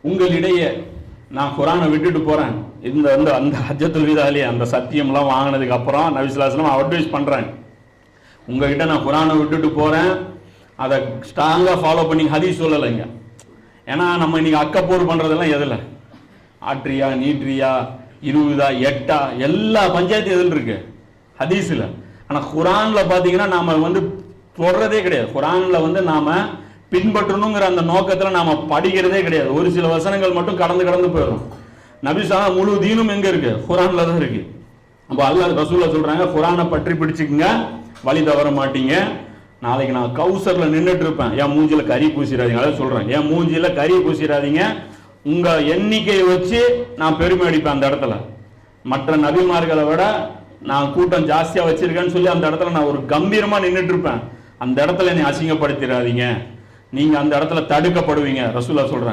உங்களிடையே நான் குரானை விட்டுட்டு போறேன், இந்த அந்த ஹஜ்ஜத்துல் விதாலி அந்த சத்தியம்லாம் வாங்கினதுக்கு அப்புறம் நபி ஸல்லல்லாஹு அலைஹி வஸல்லம் அட்வைஸ் பண்றேன், உங்ககிட்ட நான் குரானை விட்டுட்டு போறேன், அதை ஸ்ட்ராங்கா ஃபாலோ பண்ணி ஹதீஸ் சொல்லலைங்க. ஏன்னா நம்ம இன்னைக்கு அக்கப்போர் பண்றதெல்லாம் எதுல, ஆட்ரியா நீட்ரியா 20 8 எல்லா பஞ்சாயத்து எதில் இருக்கு, ஹதீஸ்ல. ஆனா குரான்ல பாத்தீங்கன்னா நாம தொடறதே கிடையாது. குரான்ல நாம பின்பற்றணுங்கிற அந்த நோக்கத்துல நாம படிக்கிறதே கிடையாது. ஒரு சில வசனங்கள் மட்டும் கடந்து போயிடும். நபி ஸல்லல்லாஹு முழு தீனும் எங்க இருக்கு, குரான்ல தான் இருக்கு. அப்ப அல்லாஹ் ரசூலுல்லாஹ் சொல்றாங்க, குரானை பற்றி பிடிச்சுக்குங்க, வழி தவற மாட்டீங்க. நாளைக்கு நான் கௌசர்ல நின்றுட்டு இருப்பேன், என் மூஞ்சில கறி பூசிடாதீங்க. அதான் சொல்றேன், என் மூஞ்சில கறி பூசிடாதீங்க. உங்க எண்ணிக்கையை வச்சு நான் பெருமை அடிப்பேன். அந்த இடத்துல மற்ற நபிமார்களை விட நான் கூட்டம் ஜாஸ்தியா வச்சிருக்கேன்னு சொல்லி அந்த இடத்துல நான் ஒரு கம்பீரமா நின்றுட்டு இருப்பேன். அந்த இடத்துல என்னை அசிங்கப்படுத்திடாதீங்க, நீங்க அந்த இடத்துல தடுக்கப்படுவீங்க. ரசூலுல்லாஹ் சொல்றாங்க.